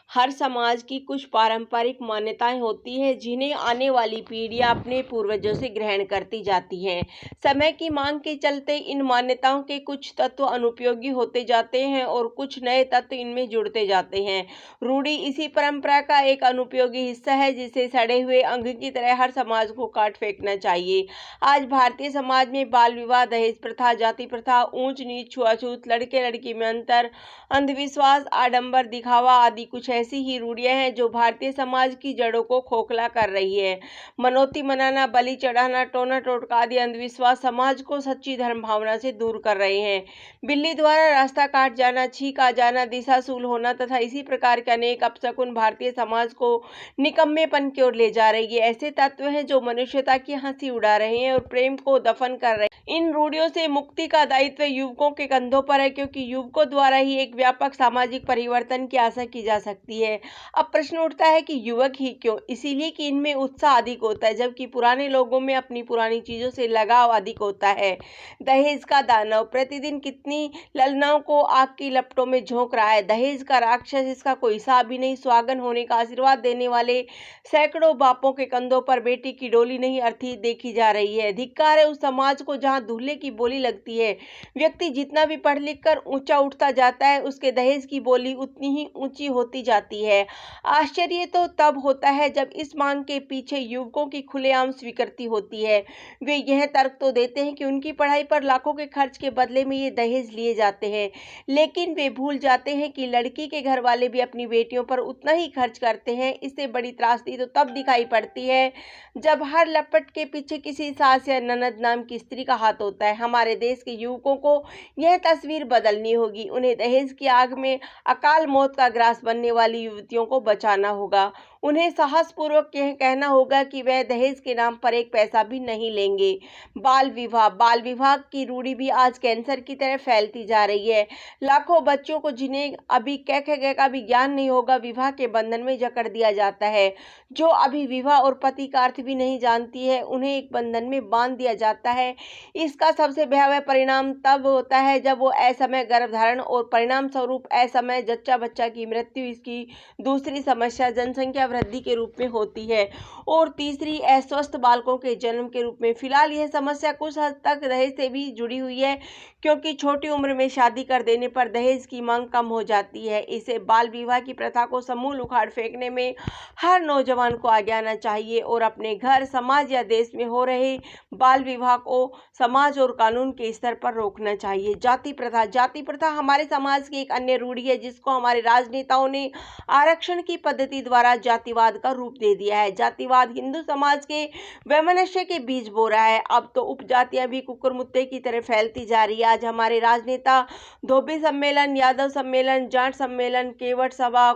हर समाज की कुछ पारंपरिक मान्यताएं होती हैं जिन्हें आने वाली पीढ़ियां अपने पूर्वजों से ग्रहण करती जाती हैं। समय की मांग के चलते इन मान्यताओं के कुछ तत्व अनुपयोगी होते जाते हैं और कुछ नए तत्व इनमें जुड़ते जाते हैं। रूढ़ी इसी परंपरा का एक अनुपयोगी हिस्सा है जिसे सड़े हुए अंग की तरह हर समाज को काट फेंकना चाहिए। आज भारतीय समाज में बाल विवाह, दहेज प्रथा, जाति प्रथा, ऊंच नीच, छुआछूत, लड़के लड़की में अंतर, अंधविश्वास, आडंबर, दिखावा आदि कुछ ऐसी ही रूढ़ियां हैं जो भारतीय समाज की जड़ों को खोखला कर रही है। मनौती मनाना, बलि चढ़ाना, टोना टोटका आदि अंधविश्वास समाज को सच्ची धर्म भावना से दूर कर रहे हैं। बिल्ली द्वारा रास्ता काट जाना, छींक आ जाना, दिशाशूल होना तथा इसी प्रकार के अनेक अपशकुन भारतीय समाज को निकम्मेपन की ओर ले जा रही है। ऐसे तत्व हैं जो मनुष्यता की हंसी उड़ा रहे हैं और प्रेम को दफन कर रहे हैं। इन रूढ़ियों से मुक्ति का दायित्व युवकों के कंधों पर है, क्योंकि युवकों द्वारा ही एक व्यापक सामाजिक परिवर्तन की आशा की जा सकती है। अब प्रश्न उठता है कि युवक ही क्यों? इसीलिए कि इनमें उत्साह अधिक होता है, जबकि पुराने लोगों में अपनी पुरानी चीजों से लगाव अधिक होता है। दहेज का दानव प्रतिदिन कितनी ललनाओं को आग की लपटों में झोंक रहा है। दहेज का राक्षस, इसका कोई हिसाब ही नहीं। सुहागन होने का आशीर्वाद देने वाले सैकड़ों बापों के कंधों पर बेटी की डोली नहीं अर्थी देखी जा रही है। धिक्कार है उस समाज को जहां दूल्हे की बोली लगती है। व्यक्ति जितना भी पढ़ लिख कर ऊंचा उठता जाता है, उसके दहेज की बोली उतनी ही ऊंची होती जाती है। आश्चर्य तो तब होता है जब इस मांग के पीछे युवकों की खुलेआम स्वीकृति होती है। वे यह तर्क तो देते हैं कि उनकी पढ़ाई पर लाखों के खर्च के बदले में ये दहेज लिए जाते हैं, लेकिन वे भूल जाते हैं कि लड़की के घर वाले भी अपनी बेटियों पर उतना ही खर्च करते हैं। इससे बड़ी त्रासदी तो तब दिखाई पड़ती है जब हर लपट के पीछे किसी सास या ननद नाम की स्त्री का हाथ होता है। हमारे देश के युवकों को यह तस्वीर बदलनी होगी। उन्हें दहेज की आग में अकाल मौत का ग्रास बनने वाली युवतियों को बचाना होगा। उन्हें साहसपूर्वक यह कहना होगा कि वह दहेज के नाम पर एक पैसा भी नहीं लेंगे। बाल विवाह की रूढ़ी भी आज कैंसर की तरह फैलती जा रही है। लाखों बच्चों को जिन्हें अभी क ख ग का भी ज्ञान नहीं होगा, विवाह के बंधन में जकड़ दिया जाता है। जो अभी विवाह और पति का अर्थ भी नहीं जानती है, उन्हें एक बंधन में बांध दिया जाता है। इसका सबसे भयावह परिणाम तब होता है जब वो असमय गर्भधारण और परिणाम स्वरूप असमय जच्चा बच्चा की मृत्यु इसकी दूसरी समस्या जनसंख्या वृद्धि के रूप में होती है, और तीसरी अस्वस्थ बालकों के जन्म के रूप में। फिलहाल यह समस्या कुछ हद तक दहेज से भी जुड़ी हुई है, क्योंकि छोटी उम्र में शादी कर देने पर दहेज की मांग कम हो जाती है। इसे बाल विवाह की प्रथा को समूल उखाड़ फेंकने में हर नौजवान को आगे आना चाहिए और अपने घर, समाज या देश में हो रहे बाल विवाह को समाज और कानून के स्तर पर रोकना चाहिए। जाति प्रथा हमारे समाज की एक अन्य रूढ़ी है जिसको हमारे राजनेताओं ने आरक्षण की पद्धति द्वारा जातिवाद का रूप दे दिया है। जातिवाद हिंदू समाज के वैमनस्य के बीज बो रहा है। अब तो उपजातियां भी कुकुरमुत्ते की तरह फैलती जा रही है। आज हमारे राजनेता धोबी सम्मेलन, यादव सम्मेलन, जाट सम्मेलन, केवट सभा,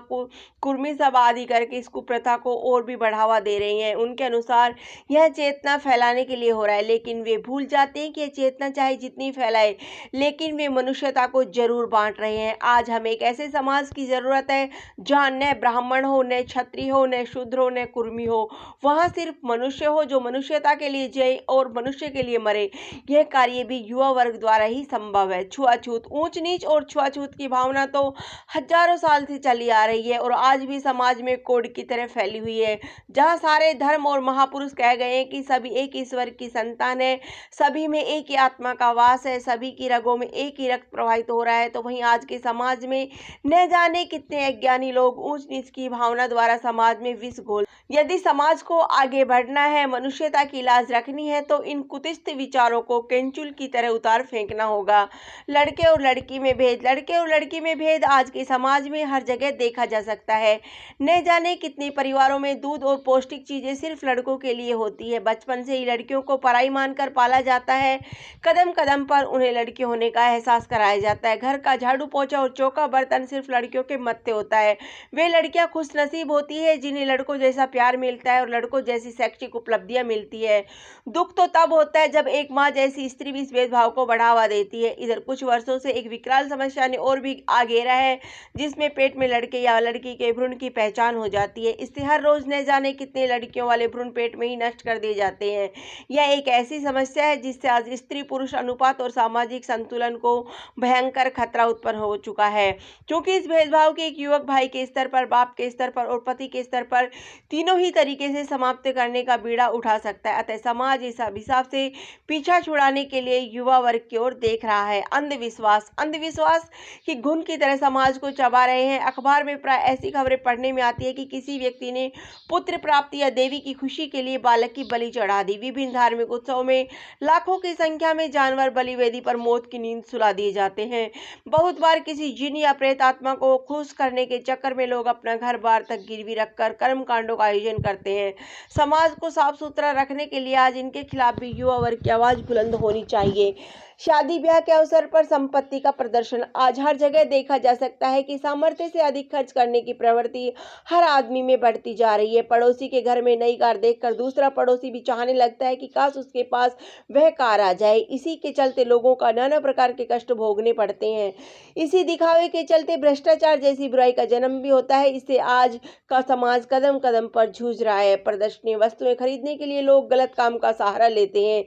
कुर्मी सभा आदि करके इस कुप्रथा को और भी बढ़ावा दे रहे हैं। उनके अनुसार यह चेतना फैलाने के लिए हो रहा है, लेकिन वे भूल जाते हैं कि यह चेतना चाहे जितनी फैलाए, लेकिन वे मनुष्यता को जरूर बांट रहे हैं। आज हमें एक ऐसे समाज की जरूरत है जहां न ब्राह्मण हो, न क्षत्रिय हो, न शूद्र हो, न कुर्मी हो। वहां सिर्फ मनुष्य हो जो मनुष्यता के लिए जिए और मनुष्य के लिए मरे। यह कार्य भी युवा वर्ग द्वारा ही संभव है। छुआछूत, ऊंच नीच और छुआछूत की भावना तो हजारों साल से चली आ रही है और आज भी समाज में कोड की तरह फैली हुई है। जहां सारे धर्म और महापुरुष कह गए हैं कि सभी एक ईश्वर की संतान है, सभी में एक ही आत्मा का वास है, सभी की रगों में एक ही रक्त प्रवाहित हो रहा है, तो वहीं आज के समाज में न जाने कितने अज्ञानी लोग ऊंच नीच की भावना द्वारा समाज में विष घोल। यदि समाज को आगे बढ़ना है, मनुष्यता की लाज रखनी है, तो इन कुत्सित विचारों को कैंचुल की तरह उतार फेंकना होगा। लड़के और लड़की में भेद आज के समाज में हर जगह देखा जा सकता है। न जाने कितने परिवारों में दूध और पौष्टिक चीजें सिर्फ लड़कों के लिए होती है। बचपन से ही लड़कियों को पराई मानकर पाला जाता है। कदम कदम पर उन्हें लड़की होने का एहसास कराया जाता है। घर का झाड़ू पोछा और चौका बर्तन सिर्फ लड़कियों के मत्थे होता है। वे लड़कियां खुश नसीब होती है है जिन्हें लड़कों जैसा प्यार मिलता है और लड़कों जैसी शैक्षिक उपलब्धियां मिलती है। दुख तो तब होता है जब एक माँ जैसी स्त्री भी इस भेदभाव को बढ़ावा देती है। इधर कुछ वर्षों से एक विकराल समस्या ने और भी आ घेरा है, जिसमें पेट में लड़के या लड़की के भ्रूण की पहचान हो जाती है। इससे हर रोज न जाने कितने लड़कियों वाले भ्रूण पेट में ही नष्ट कर दिए जाते हैं। यह एक ऐसी समस्या है जिससे आज स्त्री पुरुष अनुपात और सामाजिक संतुलन को भयंकर खतरा उत्पन्न हो चुका है। क्योंकि इस भेदभाव के एक युवक भाई के स्तर पर, बाप के स्तर पर और पति के स्तर पर तीनों ही तरीके से समाप्त करने का बीड़ा उठा सकता है। अतः समाज इस अभिशाप से पीछा छुड़ाने के लिए युवा वर्ग की ओर देख रहा है। अंधविश्वास की घुन की तरह समाज को चबा रहे हैं। अखबार में प्राय ऐसी खबरें पढ़ने में आती है कि किसी व्यक्ति ने पुत्र प्राप्ति या देवी की खुशी के लिए बालक की बलि चढ़ा दी। विभिन्न धार्मिक उत्सवों में लाखों की संख्या में जानवर बलि वेदी पर मौत की नींद सुला दिए जाते हैं। बहुत बार किसी जिन या प्रेत आत्मा को खुश करने के चक्कर में लोग अपना घर बार तक गिरवी रखकर कर्म कांडों का आयोजन करते हैं। समाज को साफ सुथरा रखने के लिए आज इनके खिलाफ भी युवा वर्ग की आवाज बुलंद होनी चाहिए। शादी ब्याह के अवसर पर संपत्ति का प्रदर्शन आज हर जगह देखा जा सकता है कि सामर्थ्य से अधिक खर्च करने की प्रवृत्ति हर आदमी में बढ़ती जा रही है। पड़ोसी के घर में नई कार देखकर दूसरा पड़ोसी भी चाहने लगता है कि काश उसके पास वह कार आ जाए। इसी के चलते लोगों का नाना प्रकार के कष्ट भोगने पड़ते हैं। इसी दिखावे के चलते भ्रष्टाचार जैसी बुराई का जन्म भी होता है। इससे आज का समाज कदम कदम पर जूझ रहा है। प्रदर्शनीय वस्तुएं खरीदने के लिए लोग गलत काम का सहारा लेते हैं।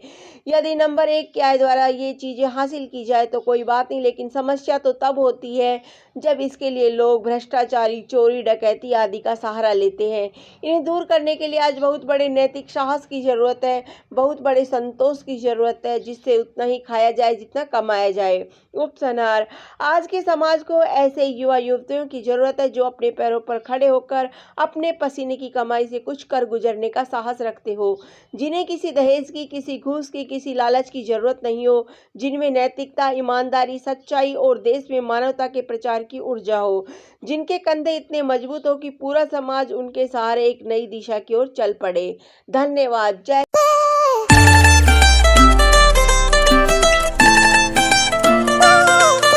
यदि नंबर 1 के आय द्वारा ये चीजें हासिल की जाए तो कोई बात नहीं, लेकिन समस्या तो तब होती है जब इसके लिए लोग भ्रष्टाचारी, चोरी, डकैती आदि का सहारा लेते हैं। इन्हें दूर करने के लिए आज बहुत बड़े नैतिक साहस की जरूरत है, बहुत बड़े संतोष की जरूरत है, जिससे उतना ही खाया जाए जितना कमाया जाए। उपसंहार, आज के समाज को ऐसे युवा युवतियों की जरूरत है जो अपने पैरों पर खड़े होकर अपने पसीने की कमाई से कुछ कर गुजरने का साहस रखते हो, जिन्हें किसी दहेज की, किसी घूस की, किसी लालच की जरूरत नहीं हो, जिनमें नैतिकता, ईमानदारी, सच्चाई और देश में मानवता के प्रचार की ऊर्जा हो, जिनके कंधे इतने मजबूत हो कि पूरा समाज उनके सहारे एक नई दिशा की ओर चल पड़े। धन्यवाद। जय